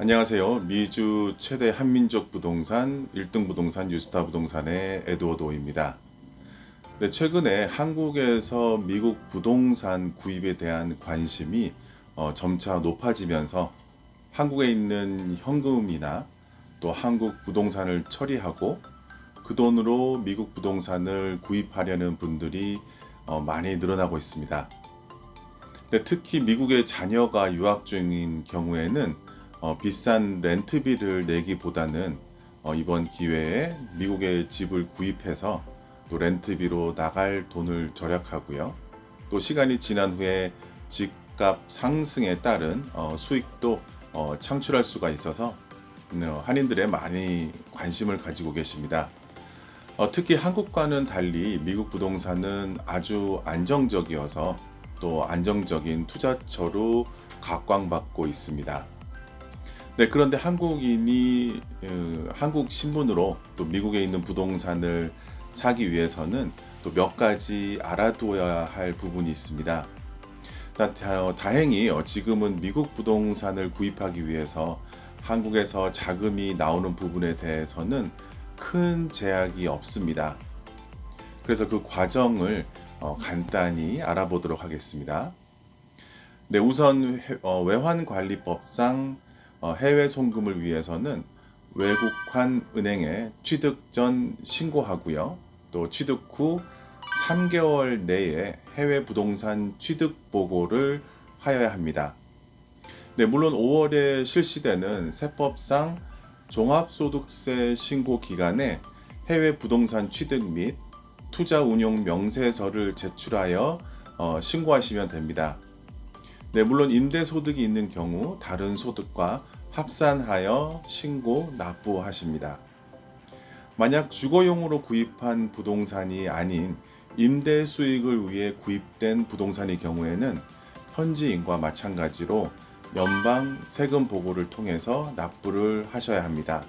안녕하세요. 미주 최대 한민족 부동산 1등 부동산 유스타 부동산의 에드워드입니다. 네, 최근에 한국에서 미국 부동산 구입에 대한 관심이 점차 높아지면서 한국에 있는 현금이나 또 한국 부동산을 처리하고 그 돈으로 미국 부동산을 구입하려는 분들이 많이 늘어나고 있습니다. 네, 특히 미국의 자녀가 유학 중인 경우에는 비싼 렌트비를 내기보다는 이번 기회에 미국의 집을 구입해서 또 렌트비로 나갈 돈을 절약하고요. 또 시간이 지난 후에 집값 상승에 따른 수익도 창출할 수가 있어서 한인들의 많이 관심을 가지고 계십니다. 특히 한국과는 달리 미국 부동산은 아주 안정적이어서 또 안정적인 투자처로 각광받고 있습니다. 네, 그런데 한국인이 한국 신분으로 또 미국에 있는 부동산을 사기 위해서는 또 몇 가지 알아두어야 할 부분이 있습니다. 다행히 지금은 미국 부동산을 구입하기 위해서 한국에서 자금이 나오는 부분에 대해서는 큰 제약이 없습니다. 그래서 그 과정을 간단히 알아보도록 하겠습니다. 네, 우선 외환관리법상 해외 송금을 위해서는 외국환 은행에 취득 전 신고하고요. 또 취득 후 3개월 내에 해외 부동산 취득 보고를 하여야 합니다. 네, 물론 5월에 실시되는 세법상 종합소득세 신고 기간에 해외 부동산 취득 및 투자 운용 명세서를 제출하여 신고하시면 됩니다. 네, 물론 임대소득이 있는 경우 다른 소득과 합산하여 신고 납부하십니다. 만약 주거용으로 구입한 부동산이 아닌 임대 수익을 위해 구입된 부동산의 경우에는 현지인과 마찬가지로 연방 세금 보고를 통해서 납부를 하셔야 합니다.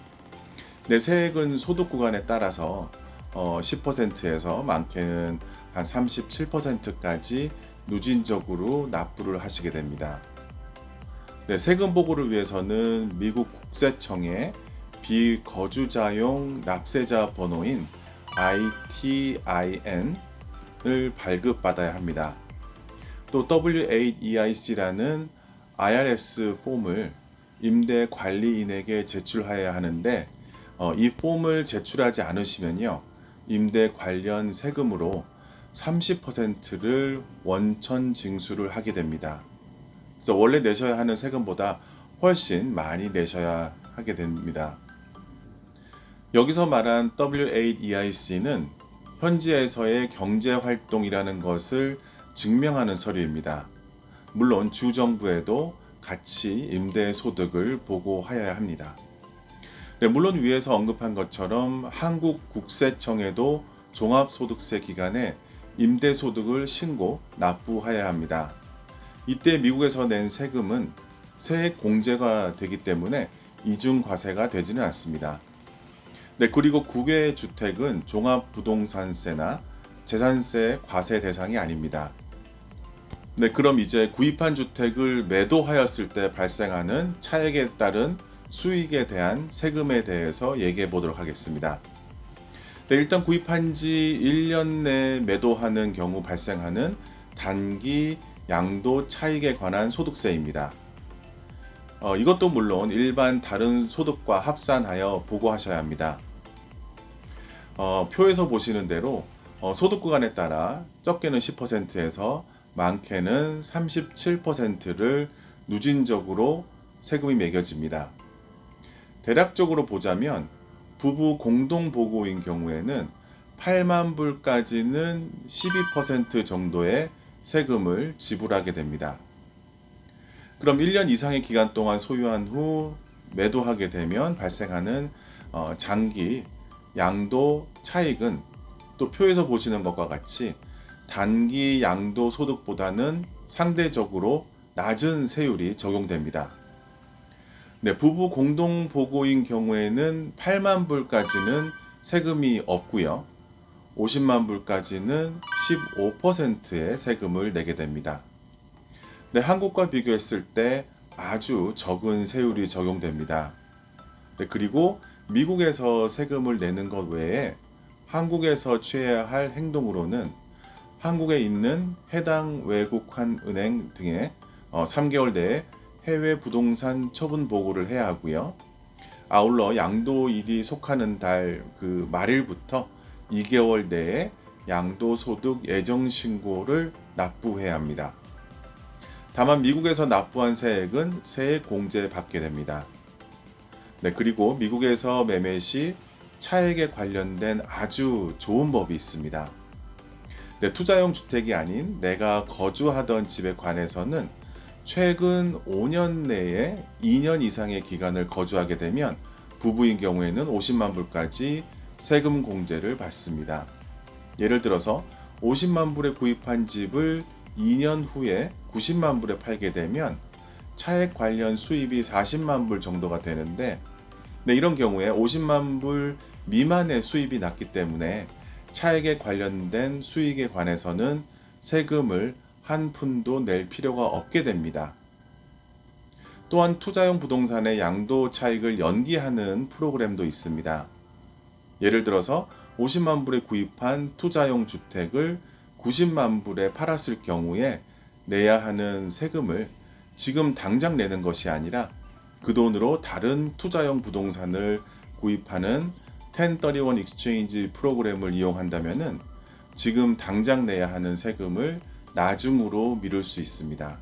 네, 세액은 소득 구간에 따라서 10%에서 많게는 한 37%까지 누진적으로 납부를 하시게 됩니다. 네, 세금 보고를 위해서는 미국 국세청에 비거주자용 납세자 번호인 ITIN을 발급받아야 합니다. 또 W8EIC라는 IRS 폼을 임대 관리인에게 제출해야 하는데 이 폼을 제출하지 않으시면요, 임대 관련 세금으로 30%를 원천 징수를 하게 됩니다. 그래서 원래 내셔야 하는 세금보다 훨씬 많이 내셔야 하게 됩니다. 여기서 말한 W8EIC는 현지에서의 경제 활동이라는 것을 증명하는 서류입니다. 물론 주정부에도 같이 임대 소득을 보고하여야 합니다. 네, 물론 위에서 언급한 것처럼 한국 국세청에도 종합소득세 기간에 임대소득을 신고 납부해야 합니다. 이때 미국에서 낸 세금은 세액 공제가 되기 때문에 이중과세가 되지는 않습니다. 네, 그리고 국외 주택은 종합부동산세나 재산세 과세 대상이 아닙니다. 네, 그럼 이제 구입한 주택을 매도하였을 때 발생하는 차액에 따른 수익에 대한 세금에 대해서 얘기해 보도록 하겠습니다. 네, 일단 구입한 지 1년 내에 매도하는 경우 발생하는 단기 양도 차익에 관한 소득세입니다. 이것도 물론 일반 다른 소득과 합산하여 보고하셔야 합니다. 표에서 보시는 대로 소득 구간에 따라 적게는 10%에서 많게는 37%를 누진적으로 세금이 매겨집니다. 대략적으로 보자면 부부 공동 보고인 경우에는 8만 불까지는 12% 정도의 세금을 지불하게 됩니다. 그럼 1년 이상의 기간 동안 소유한 후 매도하게 되면 발생하는 장기 양도 차익은 또 표에서 보시는 것과 같이 단기 양도 소득보다는 상대적으로 낮은 세율이 적용됩니다. 네, 부부 공동 보고인 경우에는 8만 불까지는 세금이 없고요. 50만 불까지는 15%의 세금을 내게 됩니다. 네, 한국과 비교했을 때 아주 적은 세율이 적용됩니다. 네, 그리고 미국에서 세금을 내는 것 외에 한국에서 취해야 할 행동으로는 한국에 있는 해당 외국환 은행 등에 3개월 내에 해외 부동산 처분 보고를 해야 하고요. 아울러 양도일이 속하는 달 그 말일부터 2개월 내에 양도소득 예정 신고를 납부해야 합니다. 다만 미국에서 납부한 세액은 세액 공제 받게 됩니다. 네, 그리고 미국에서 매매 시 차액에 관련된 아주 좋은 법이 있습니다. 네, 투자용 주택이 아닌 내가 거주하던 집에 관해서는 최근 5년 내에 2년 이상의 기간을 거주하게 되면 부부인 경우에는 50만 불까지 세금 공제를 받습니다. 예를 들어서 50만 불에 구입한 집을 2년 후에 90만 불에 팔게 되면 차액 관련 수입이 40만 불 정도가 되는데, 네, 이런 경우에 50만 불 미만의 수입이 났기 때문에 차액에 관련된 수익에 관해서는 세금을 한 푼도 낼 필요가 없게 됩니다. 또한 투자용 부동산의 양도 차익을 연기하는 프로그램도 있습니다. 예를 들어서 50만 불에 구입한 투자용 주택을 90만 불에 팔았을 경우에 내야 하는 세금을 지금 당장 내는 것이 아니라 그 돈으로 다른 투자용 부동산을 구입하는 1031 익스체인지 프로그램을 이용한다면 지금 당장 내야 하는 세금을 나중으로 미룰 수 있습니다.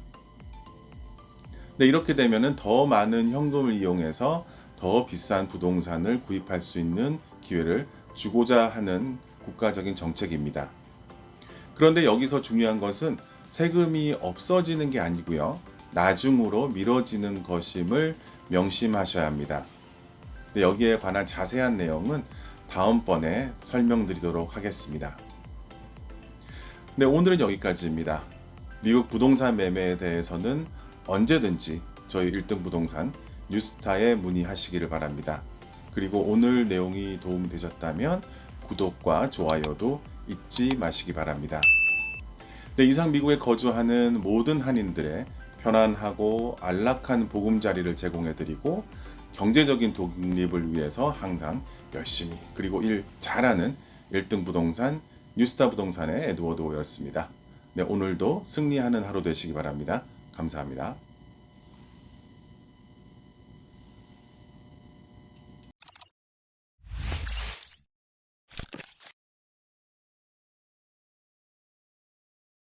네, 이렇게 되면 더 많은 현금을 이용해서 더 비싼 부동산을 구입할 수 있는 기회를 주고자 하는 국가적인 정책입니다. 그런데 여기서 중요한 것은 세금이 없어지는 게 아니고요. 나중으로 미뤄지는 것임을 명심하셔야 합니다. 네, 여기에 관한 자세한 내용은 다음번에 설명드리도록 하겠습니다. 네, 오늘은 여기까지입니다. 미국 부동산 매매에 대해서는 언제든지 저희 1등 부동산 뉴스타에 문의하시기를 바랍니다. 그리고 오늘 내용이 도움이 되셨다면 구독과 좋아요도 잊지 마시기 바랍니다. 네, 이상 미국에 거주하는 모든 한인들의 편안하고 안락한 보금자리를 제공해드리고 경제적인 독립을 위해서 항상 열심히 그리고 일 잘하는 1등 부동산 뉴스타 부동산의 에드워드 오였습니다. 네, 오늘도 승리하는 하루 되시기 바랍니다. 감사합니다.